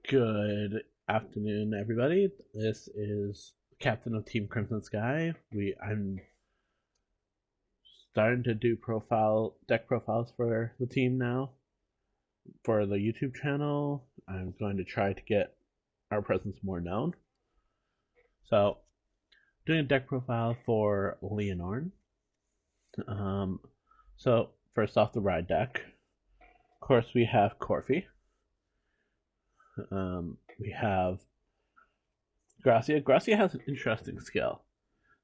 Good afternoon, everybody. This is Captain of Team Crimson Sky. I'm starting to do deck profiles for the team now for the YouTube channel. I'm going to try to get our presence more known. So, doing a deck profile for Lianorn. So first off, the ride deck. Of course, we have Corfi. We have Gracia. Gracia has an interesting skill.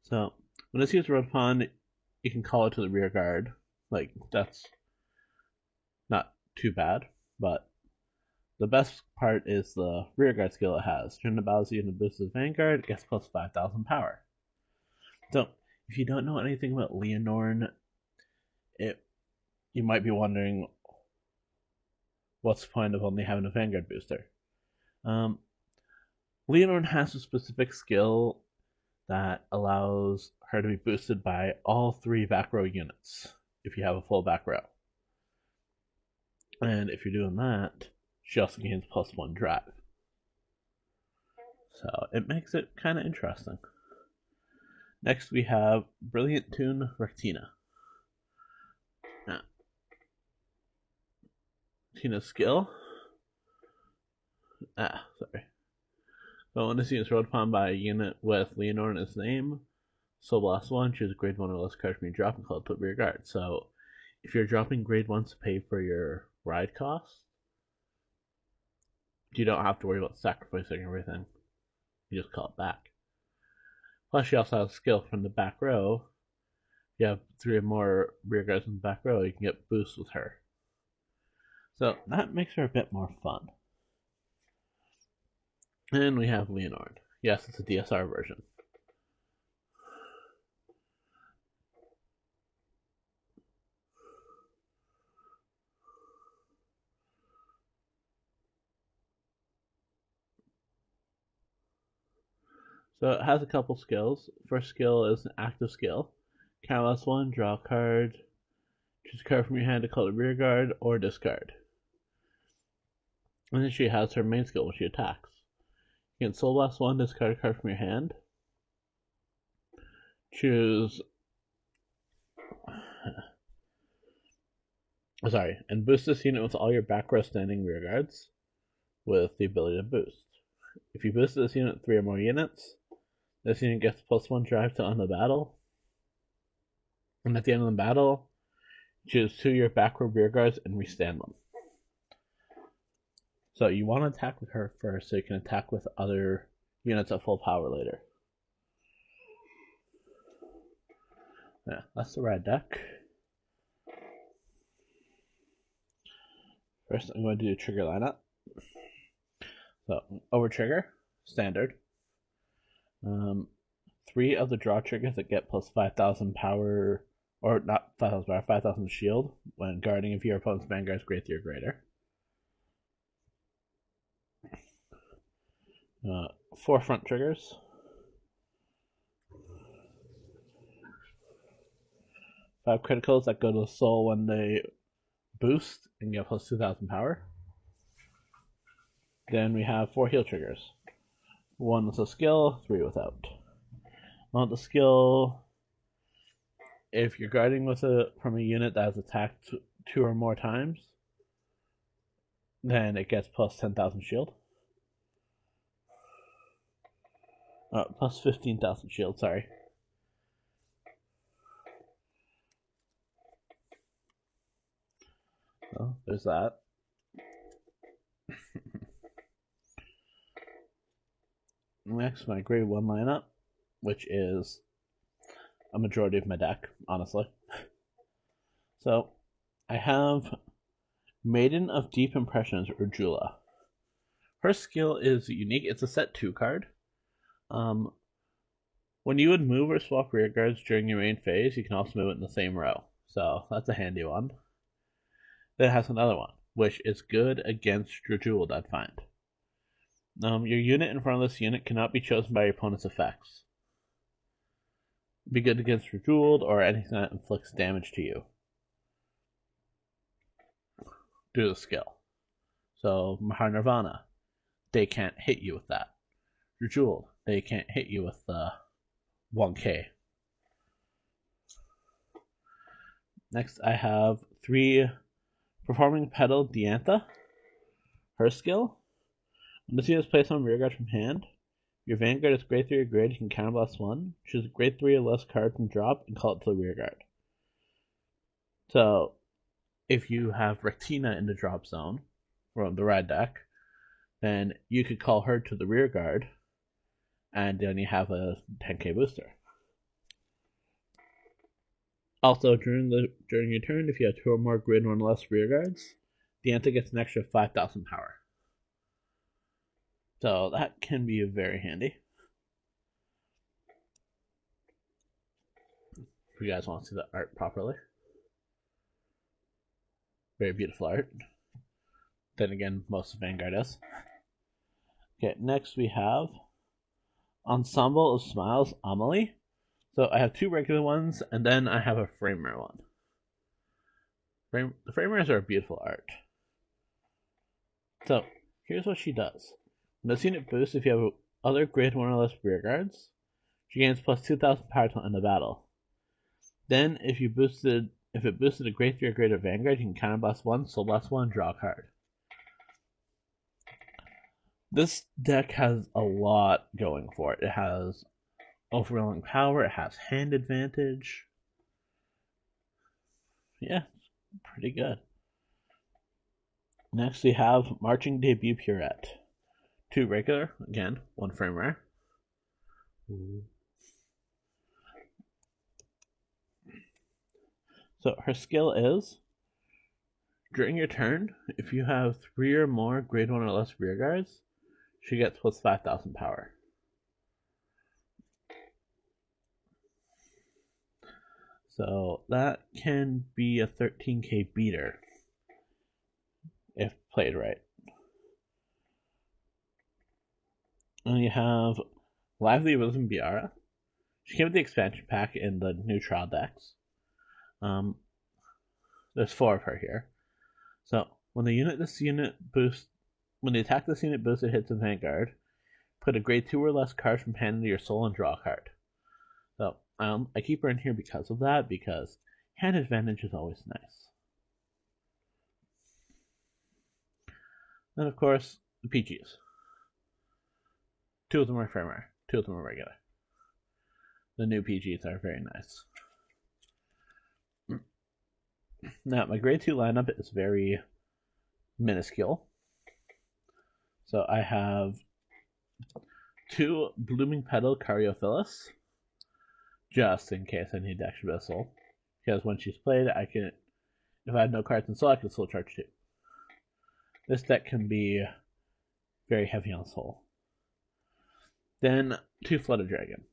So when it's used to road pawn, you can call it to the rear guard. Like, that's not too bad, but the best part is the rear guard skill it has. During the battles unit boosts the Vanguard, it gets plus 5,000 power. So if you don't know anything about Lianorn, you might be wondering what's the point of only having a Vanguard booster. Lianorn has a specific skill that allows her to be boosted by all 3 back row units if you have a full back row. And if you're doing that, she also gains +1 drive. So it makes it kind of interesting. Next we have Brilliant Tune Rectina. Now, Tina's skill. So when this unit is road pawn by a unit with Lianorn in its name, Soul Blast 1, choose a grade 1 or less card from your drop and call it to rear guard. So if you're dropping grade 1s to pay for your ride cost, you don't have to worry about sacrificing everything. You just call it back. Plus, she also has a skill from the back row. If you have 3 or more rear guards in the back row, you can get boosts with her. So that makes her a bit more fun. And we have Lianorn. Yes, it's a DSR version. So it has a couple skills. First skill is an active skill. Catalyst 1, draw a card. Choose a card from your hand to call it rear guard or discard. And then she has her main skill when she attacks. You can Soul Blast 1, discard a card from your hand. Choose... and boost this unit with all your back row standing rear guards with the ability to boost. If you boost this unit 3 or more units, this unit gets +1 drive to end the battle. And at the end of the battle, choose 2 of your back row rear guards and restand them. So you want to attack with her first so you can attack with other units at full power later. Yeah, that's the ride deck. First, I'm going to do trigger lineup. So, over trigger, standard. 3 of the draw triggers that get plus 5,000 power, or not 5,000 power, 5,000 shield when guarding if your opponent's Vanguard's grade 3 or greater. 4 front triggers. 5 criticals that go to the soul when they boost and get plus 2,000 power. Then we have 4 heal triggers. 1 with a skill, 3 without. On the skill, if you're guarding with from a unit that has attacked 2 or more times, then it gets plus 10,000 shield. Plus 15,000 shield, sorry. Well, there's that. Next, my grade 1 lineup, which is a majority of my deck, honestly. So, I have Maiden of Deep Impressions, Urjula. Her skill is unique. It's a set 2 card. When you would move or swap rear guards during your main phase, you can also move it in the same row. So that's a handy one. Then it has another one, which is good against Jeweled, I'd find. Your unit in front of this unit cannot be chosen by your opponent's effects. Be good against Jeweled or anything that inflicts damage to you. Do the skill. So Mahar Nirvana. they can't hit you with that. You're jeweled, they can't hit you with 1k. Next, I have 3 Performing Petal Diantha. Her skill: when the unit is placed on rearguard from hand, your Vanguard is grade 3 or greater, you can counterblast 1. Choose a grade 3 or less card from drop and call it to the rearguard. So, if you have Rectina in the drop zone from the red deck, then you could call her to the rearguard, and then you have a 10k booster. Also, during your turn, if you have 2 or more grade 1 or less rearguards, the Diantha gets an extra 5,000 power. So that can be very handy. If you guys want to see the art properly. Very beautiful art. Then again, most of Vanguard is. Okay, next we have Ensemble of Smiles Amelie. So I have 2 regular ones, and then I have a framer one. The framers are beautiful art. So here's what she does. When this unit boosts, if you have other grade 1 or less rearguards, she gains plus 2,000 power till end of battle. Then if it boosted a grade 3 or greater Vanguard, you can counterblast 1, soul blast 1, draw a card. This deck has a lot going for it. It has overwhelming power, it has hand advantage. Yeah, it's pretty good. Next we have Marching Debut Purette. 2 regular, again, 1 frame rare. So her skill is, during your turn, if you have 3 or more grade 1 or less rearguards, she gets plus 5,000 power. So that can be a 13k beater if played right. And you have Lively Wisdom Biara. She came with the expansion pack in the new trial decks. There's 4 of her here. So when the attack this unit boosts, it hits a Vanguard, put a grade 2 or less card from hand into your soul and draw a card. So I keep her in here because of that, because hand advantage is always nice. And of course, the PGs. 2 of them are framer, 2 of them are regular. The new PGs are very nice. Now, my grade 2 lineup is very minuscule. So I have 2 Blooming Petal Caryophyllus, just in case I need extra bit of soul. Because when she's played, if I have no cards in soul, I can soul charge 2. This deck can be very heavy on soul. Then 2 Flooded Dragon.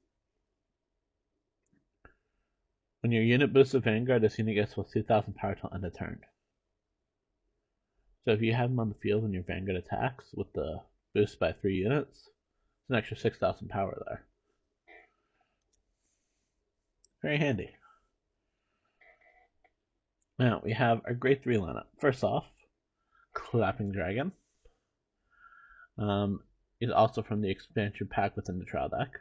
When your unit boosts a Vanguard, this unit gets plus 2,000 power till end of turn. So if you have them on the field when your Vanguard attacks with the boost by 3 units, it's an extra 6,000 power there. Very handy. Now we have our grade 3 lineup. First off, Clapping Dragon. Is also from the expansion pack within the trial deck.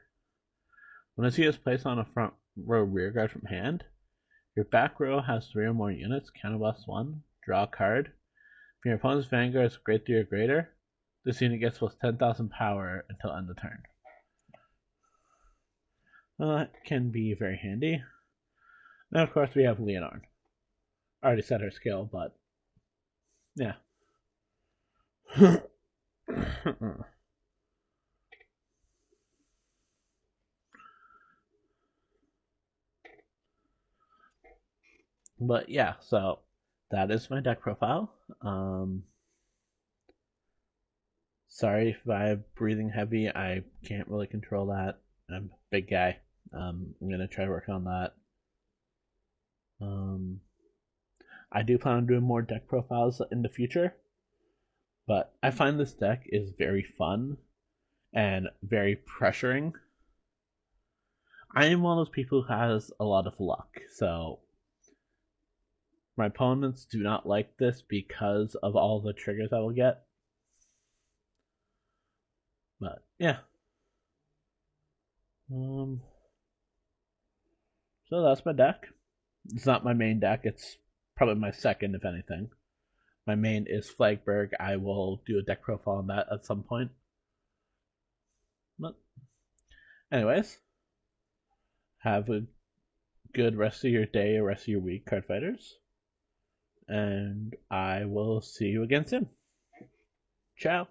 When this unit is placed on a front row rearguard from hand, your back row has 3 or more units, counterblast 1, draw a card. If your opponent's Vanguard is grade 3 or greater, this unit gets plus 10,000 power until end of turn. Well, that can be very handy. Now, of course, we have Lianorn. I already said her skill, but yeah. But yeah, so that is my deck profile. Sorry if I'm breathing heavy. I can't really control that. I'm a big guy. I'm gonna try to work on that. I do plan on doing more deck profiles in the future, but I find this deck is very fun and very pressuring. I am one of those people who has a lot of luck, so my opponents do not like this because of all the triggers I will get. But yeah. So that's my deck. It's not my main deck. It's probably my second, if anything. My main is Flagberg. I will do a deck profile on that at some point. But anyways, have a good rest of your day or rest of your week, card fighters. And I will see you again soon. Ciao.